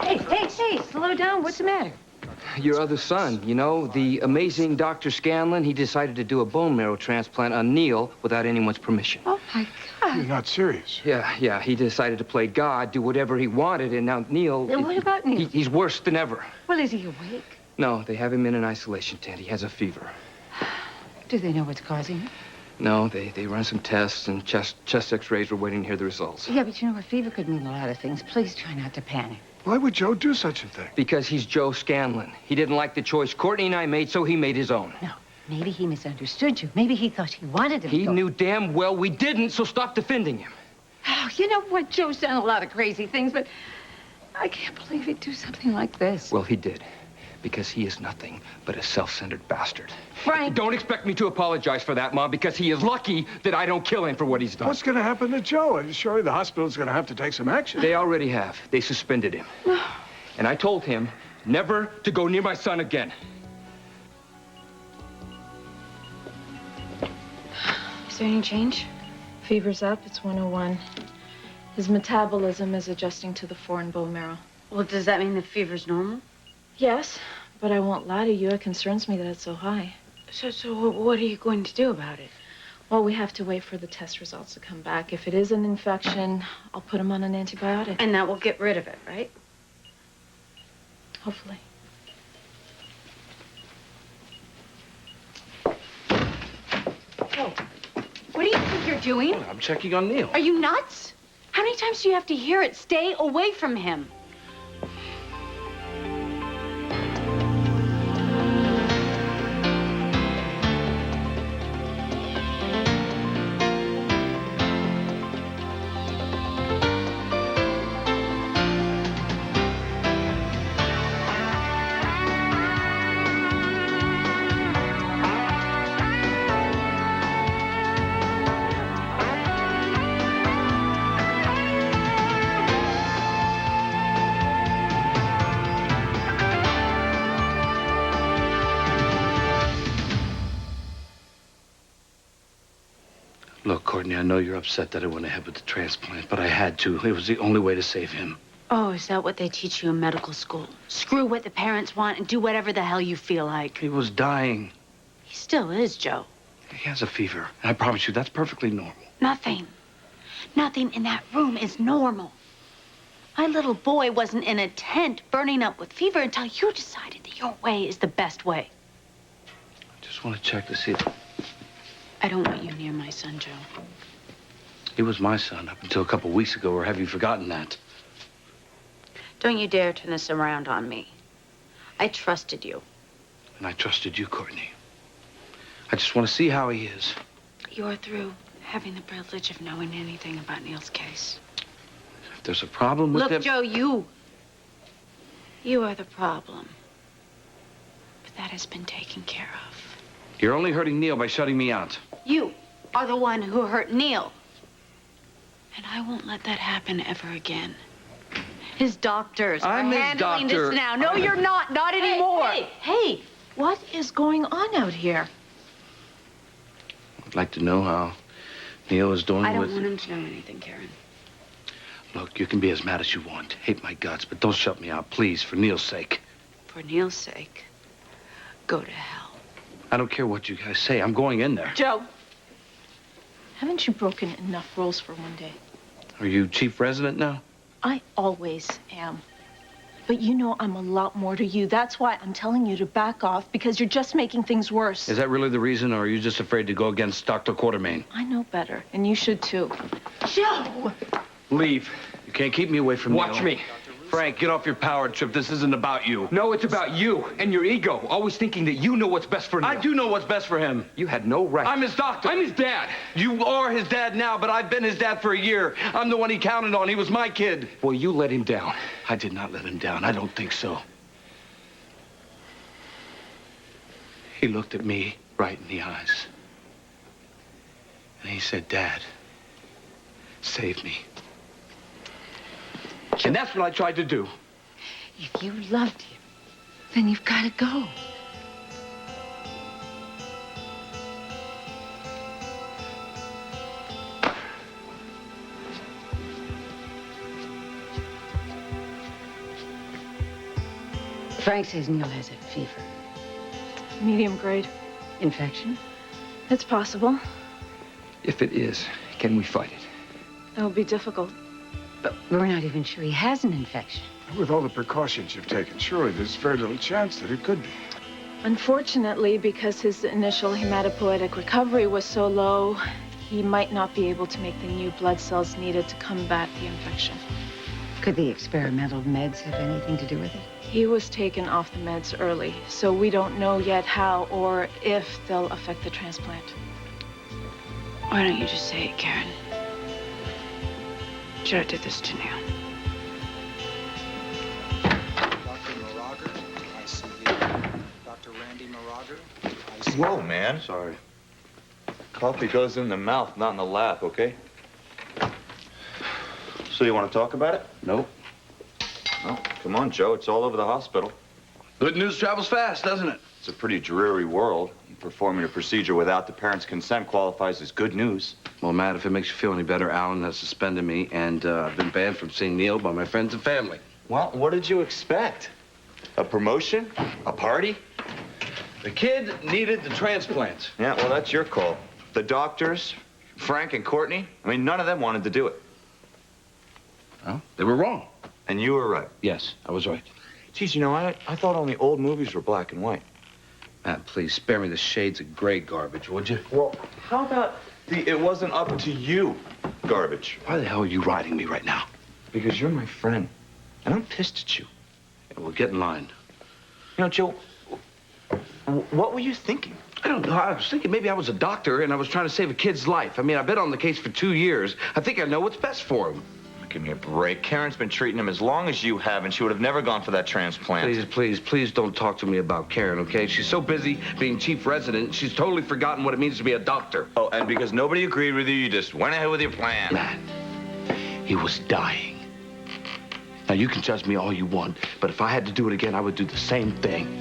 Hey, slow down. What's the matter? Your other son, you know, the amazing Dr. Scanlon, he decided to do a bone marrow transplant on Neil without anyone's permission. Oh, my God. You're not serious. Yeah, he decided to play God, do whatever he wanted, and now Neil... And what about Neil? He's worse than ever. Well, is he awake? No, they have him in an isolation tent. He has a fever. Do they know what's causing it? No, they run some tests, and chest x-rays. We're waiting to hear the results. Yeah, but you know, a fever could mean a lot of things. Please try not to panic. Why would Joe do such a thing? Because he's Joe Scanlon. He didn't like the choice Courtney and I made, so he made his own. No, maybe he misunderstood you. Maybe he thought he wanted to He go. knew damn well we didn't, so stop defending him. Oh, you know what? Joe's done a lot of crazy things, but I can't believe he'd do something like this. Well, he did. Because he is nothing but a self-centered bastard. Frank! Don't expect me to apologize for that, Mom, because he is lucky that I don't kill him for what he's done. What's going to happen to Joe? Surely the hospital's going to have to take some action. They already have. They suspended him. And I told him never to go near my son again. Is there any change? Fever's up, it's 101. His metabolism is adjusting to the foreign bone marrow. Well, does that mean the fever's normal? Yes, but I won't lie to you, it concerns me that it's so high. So what are you going to do about it? Well, we have to wait for the test results to come back. If it is an infection, I'll put him on an antibiotic. And that will get rid of it, right? Hopefully. Joe, what do you think you're doing? I'm checking on Neil. Are you nuts? How many times do you have to hear it? Stay away from him. Look, Courtney, I know you're upset that I went ahead with the transplant, but I had to. It was the only way to save him. Oh, is that what they teach you in medical school? Screw what the parents want and do whatever the hell you feel like. He was dying. He still is, Joe. He has a fever, and I promise you, that's perfectly normal. Nothing in that room is normal. My little boy wasn't in a tent burning up with fever until you decided that your way is the best way. I just want to check to see if... I don't want you near my son, Joe. He was my son up until a couple weeks ago, or have you forgotten that? Don't you dare turn this around on me. I trusted you. And I trusted you, Courtney. I just want to see how he is. You're through having the privilege of knowing anything about Neil's case. If there's a problem with him... Look, Joe, you are the problem. But that has been taken care of. You're only hurting Neil by shutting me out. You are the one who hurt Neil. And I won't let that happen ever again. His doctors are handling this now. No, you're not. Not anymore. Hey, what is going on out here? I'd like to know how Neil is doing I with... don't want him to know anything, Karen. Look, you can be as mad as you want. Hate my guts, but don't shut me out, please, for Neil's sake. For Neil's sake, go to hell. I don't care what you guys say. I'm going in there. Joe, haven't you broken enough rules for one day? Are you chief resident now? I always am. But you know I'm a lot more to you. That's why I'm telling you to back off, because you're just making things worse. Is that really the reason, or are you just afraid to go against Dr. Quartermain? I know better, and you should too. Joe! Leave. You can't keep me away from Watch Neil. me. Frank, get off your power trip. This isn't about you. No, it's about you and your ego, always thinking that you know what's best for Neil. I do know what's best for him. You had no right. I'm his doctor. I'm his dad. You are his dad now, but I've been his dad for a year. I'm the one he counted on. He was my kid. Well, you let him down. I did not let him down. I don't think so. He looked at me right in the eyes. And he said, Dad, save me. And that's what I tried to do. If you loved him, then you've got to go. Frank says Neil has a fever. Medium grade. Infection? It's possible. If it is, can we fight it? It'll be difficult. But we're not even sure he has an infection. With all the precautions you've taken, surely there's very little chance that it could be. Unfortunately, because his initial hematopoietic recovery was so low, he might not be able to make the new blood cells needed to combat the infection. Could the experimental meds have anything to do with it? He was taken off the meds early, so we don't know yet how or if they'll affect the transplant. Why don't you just say it, Karen? Joe did this to Neil. Dr. Moraga, I see you. Dr. Randy Moraga, I see you. Whoa, man. Sorry. Coffee goes in the mouth, not in the lap, okay? So you want to talk about it? Nope. No. Come on, Joe. It's all over the hospital. Good news travels fast, doesn't it? It's a pretty dreary world. Performing a procedure without the parents' consent qualifies as good news. Well, Matt, if it makes you feel any better, Alan has suspended me, and I've been banned from seeing Neil by my friends and family. Well, what did you expect? A promotion? A party? The kid needed the transplant. Yeah, well, that's your call. The doctors, Frank and Courtney, I mean, none of them wanted to do it. Well, they were wrong. And you were right. Yes, I was right. Geez, you know, I thought only old movies were black and white. Matt, please spare me the shades of gray garbage, would you? Well, how about the it wasn't up to you garbage? Why the hell are you riding me right now? Because you're my friend, and I'm pissed at you. Yeah, well, get in line. You know, Joe, what were you thinking? I don't know. I was thinking maybe I was a doctor and I was trying to save a kid's life. I mean, I've been on the case for 2 years. I think I know what's best for him. Give me a break. Karen's been treating him as long as you have, and she would have never gone for that transplant. Please don't talk to me about Karen, okay? She's so busy being chief resident, she's totally forgotten what it means to be a doctor. Oh, and because nobody agreed with you, you just went ahead with your plan. Matt, he was dying. Now, you can judge me all you want, but if I had to do it again, I would do the same thing.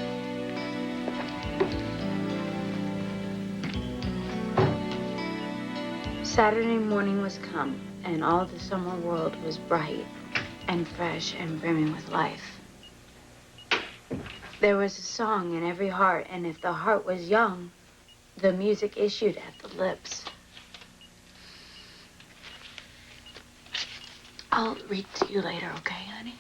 Saturday morning was come, and all the summer world was bright and fresh and brimming with life. There was a song in every heart, and if the heart was young, the music issued at the lips. I'll read to you later, okay, honey?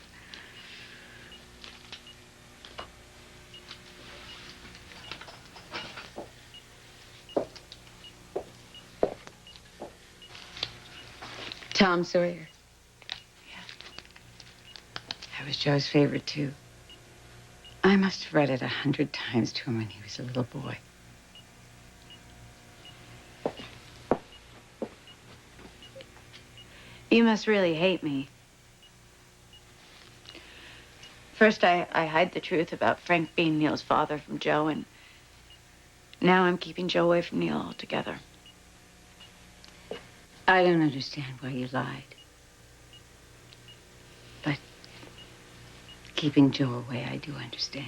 Tom Sawyer. Yeah. That was Joe's favorite, too. I must have read it 100 times to him when he was a little boy. You must really hate me. First, I hide the truth about Frank being Neil's father from Joe, and now I'm keeping Joe away from Neil altogether. I don't understand why you lied. But keeping Joe away, I do understand.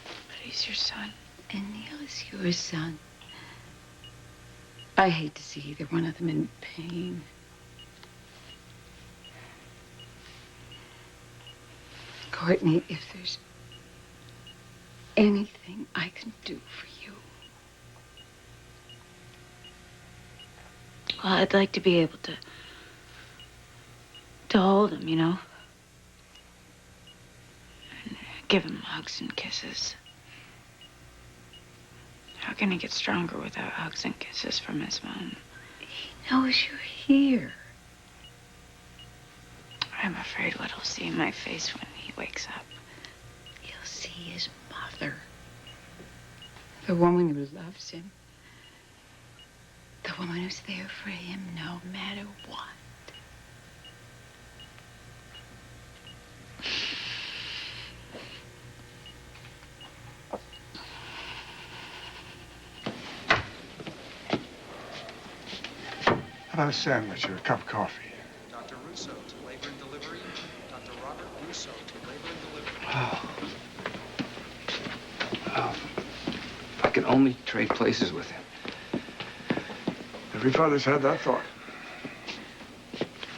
But he's your son. And Neil is your son. I hate to see either one of them in pain. Courtney, if there's anything I can do for you. Well, I'd like to be able to hold him, you know? And give him hugs and kisses. How can he get stronger without hugs and kisses from his mom? He knows you're here. I'm afraid what he'll see in my face when he wakes up. He'll see his mother. The woman who loves him. The woman who's there for him no matter what. How about a sandwich or a cup of coffee? Dr. Russo to labor and delivery. Dr. Robert Russo to labor and delivery. If I could only trade places with him. Every father's had that thought.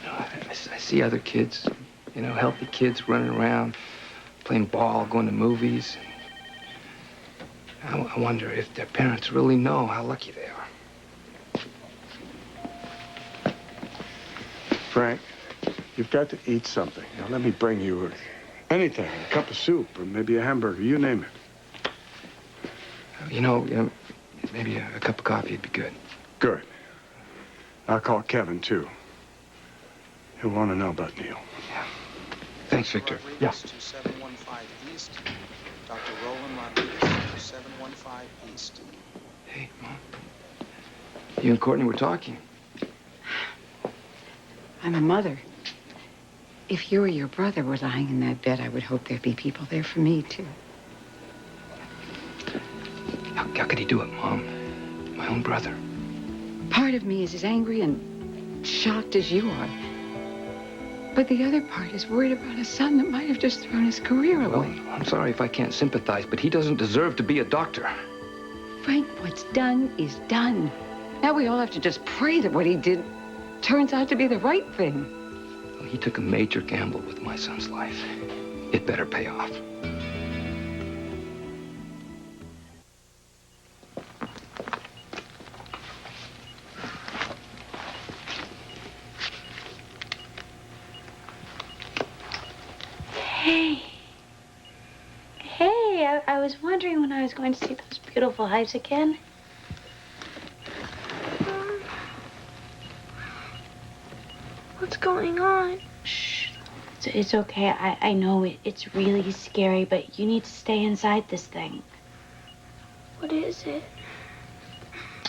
I see other kids, healthy kids running around, playing ball, going to movies. I wonder if their parents really know how lucky they are. Frank, you've got to eat something. Now, let me bring you anything, a cup of soup, or maybe a hamburger, you name it. You know, maybe a cup of coffee would be good. Good. I'll call Kevin, too. He'll want to know about Neil. Yeah. Thanks, Victor. Rodriguez, 2715 East. Dr. Roland Rodriguez, 2715 East. Hey, Mom. You and Courtney were talking. I'm a mother. If you or your brother were lying in that bed, I would hope there'd be people there for me, too. How could he do it, Mom? My own brother. Part of me is as angry and shocked as you are. But the other part is worried about a son that might have just thrown his career away. Well, I'm sorry if I can't sympathize, but he doesn't deserve to be a doctor. Frank, what's done is done. Now we all have to just pray that what he did turns out to be the right thing. Well, he took a major gamble with my son's life. It better pay off. Hey, I was wondering when I was going to see those beautiful hives again. What's going on? Shh. It's okay. I know it's really scary, but you need to stay inside this thing. What is it?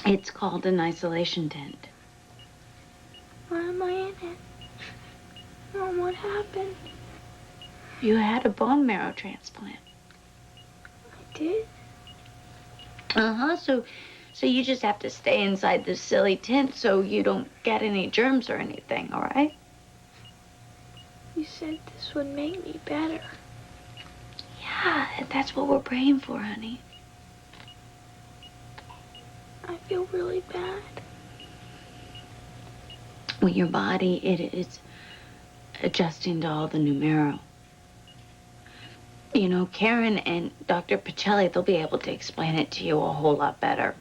It's called an isolation tent. Why am I in it? Mom, what happened? You had a bone marrow transplant. I did? Uh-huh. So you just have to stay inside this silly tent so you don't get any germs or anything, all right? You said this would make me better. Yeah, that's what we're praying for, honey. I feel really bad. Well, your body, it's adjusting to all the new marrow. You know, Karen and Dr. Pacelli, they'll be able to explain it to you a whole lot better.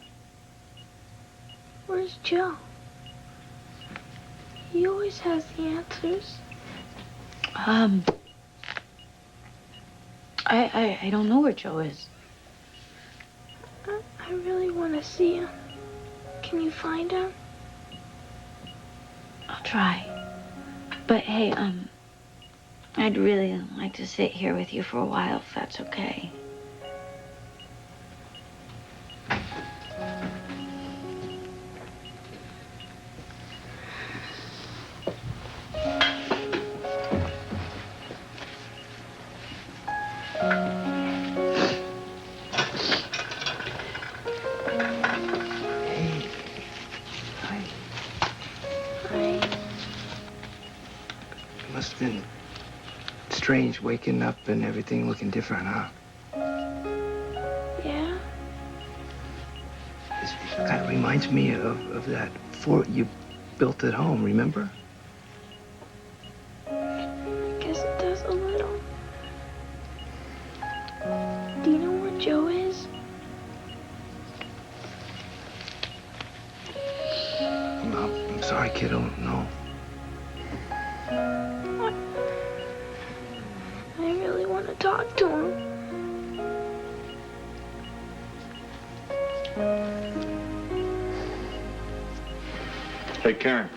Where's Joe? He always has the answers. I don't know where Joe is. I really want to see him. Can you find him? I'll try. But hey, I'd really like to sit here with you for a while, if that's okay. Must have been strange waking up and everything looking different, huh? Yeah? It kind of reminds me of that fort you built at home, remember? I guess it does a little. Do you know where Joe is? I'm sorry, kid, I don't know. I really want to talk to him. Hey, Karen.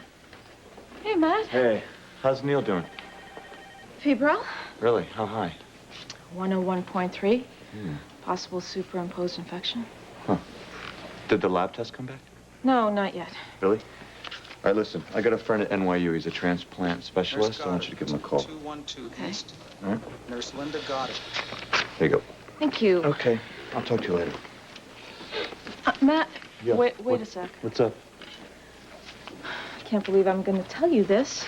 Hey, Matt. Hey, how's Neil doing? Febrile? Really? How high? 101.3. Possible superimposed infection. Huh. Did the lab test come back? No, not yet. Really? All right, listen. I got a friend at NYU. He's a transplant specialist. I want you to give him a call. 212 Okay. East. All right? Nurse Linda Goddard. There you go. Thank you. Okay. I'll talk to you later. Matt, Yeah. wait What? a sec. What's up? I can't believe I'm going to tell you this.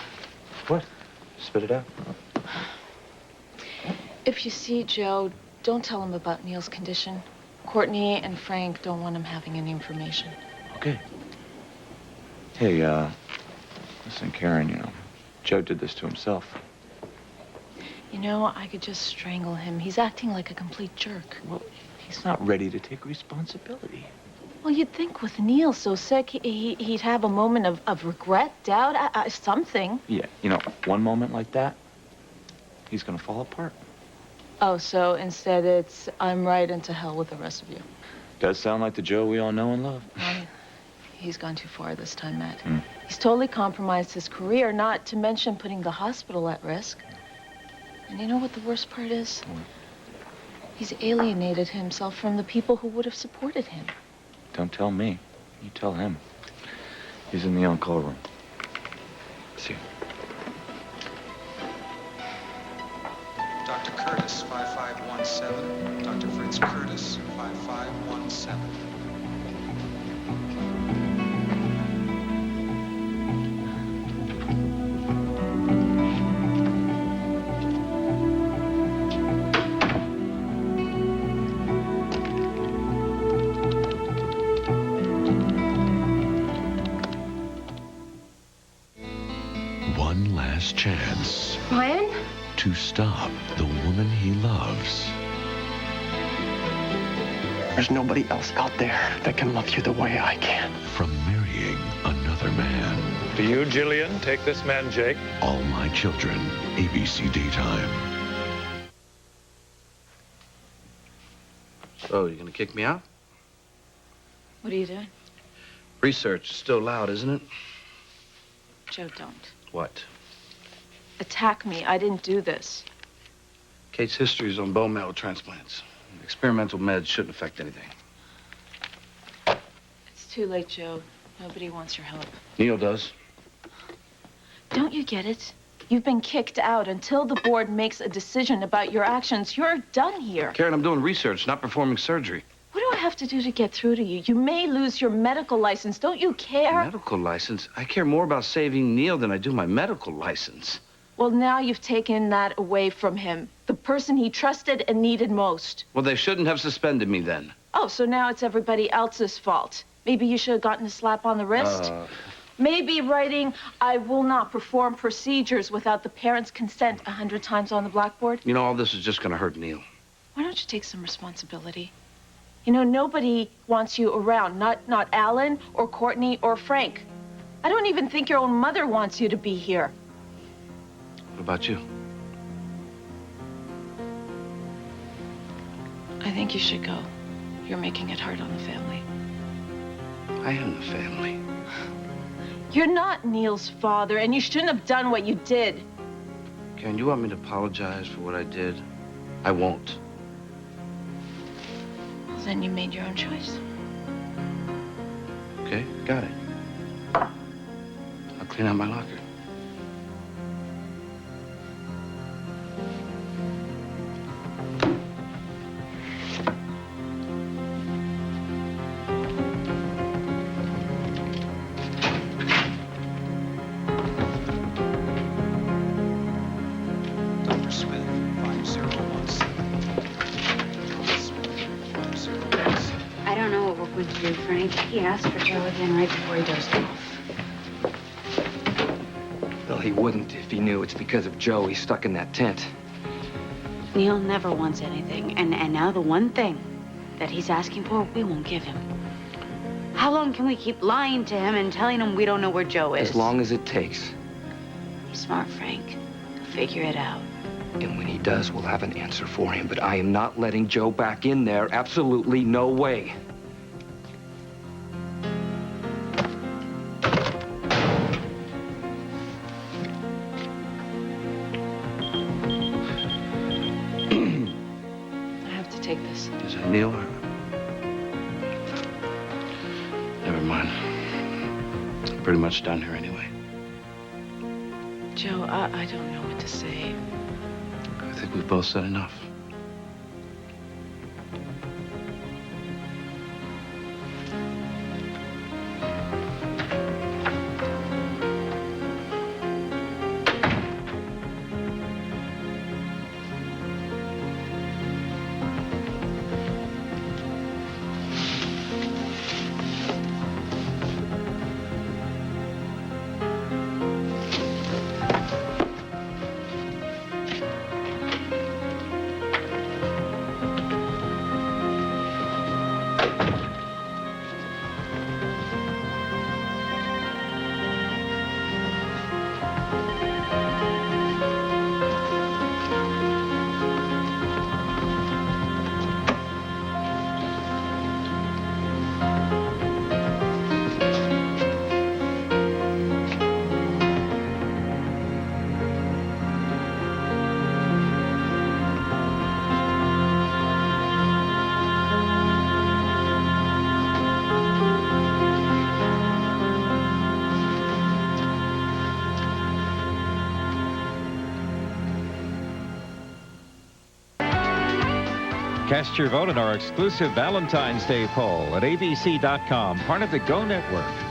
What? Spit it out. If you see Joe, don't tell him about Neil's condition. Courtney and Frank don't want him having any information. Okay. Hey, listen, Karen, you know, Joe did this to himself. You know, I could just strangle him. He's acting like a complete jerk. Well, he's not ready to take responsibility. Well, you'd think with Neil so sick, he'd have a moment of regret, doubt, something. Yeah, you know, one moment like that, he's gonna fall apart. Oh, so instead it's, I'm right and to hell with the rest of you. Does sound like the Joe we all know and love. Well, he's gone too far this time, Matt. Hmm. He's totally compromised his career, not to mention putting the hospital at risk. And you know what the worst part is? He's alienated himself from the people who would have supported him. Don't tell me. You tell him. He's in the on-call room. See. Dr. Curtis, 5517. Dr. Fritz Curtis, 5517. One last chance Ryan? to stop the woman he loves. There's nobody else out there that can love you the way I can. From marrying another man. Do you, Jillian, take this man, Jake? All My Children, ABC Daytime. So, you gonna kick me out? What are you doing? Research is still loud, isn't it? Joe, don't. What? Attack me. I didn't do this. Kate's history is on bone marrow transplants. Experimental meds shouldn't affect anything. It's too late, Joe. Nobody wants your help. Neil does. Don't you get it? You've been kicked out. Until the board makes a decision about your actions, you're done here. Karen, I'm doing research, not performing surgery. What do I have to do to get through to you? You may lose your medical license. Don't you care? Medical license? I care more about saving Neil than I do my medical license. Well, now you've taken that away from him. The person he trusted and needed most. Well, they shouldn't have suspended me then. Oh, so now it's everybody else's fault. Maybe you should have gotten a slap on the wrist. Maybe writing, I will not perform procedures without the parents' consent 100 times on the blackboard. You know, all this is just gonna hurt Neil. Why don't you take some responsibility? You know, nobody wants you around. Not Alan or Courtney or Frank. I don't even think your own mother wants you to be here. What about you? I think you should go. You're making it hard on the family. I am the family. You're not Neil's father, and you shouldn't have done what you did. Karen, you want me to apologize for what I did? I won't. Well, then you made your own choice. Okay, got it. I'll clean out my locker. Dr. Smith, 5017. Dr. Smith, 5017. I don't know what we're going to do, Frank. He asked for Joe again right before he dozed off. Well, he wouldn't if he knew it's because of Joe he's stuck in that tent. Neil never wants anything, and now the one thing that he's asking for, we won't give him. How long can we keep lying to him and telling him we don't know where Joe is? As long as it takes. He's smart, Frank. He'll figure it out. And when he does, we'll have an answer for him. But I am not letting Joe back in there. Absolutely no way. I have to take this. Is it Neil or... Never mind. I'm pretty much done here anyway. Joe, I don't know what to say. I think we've both said enough. Cast your vote in our exclusive Valentine's Day poll at abc.com, part of the Go Network.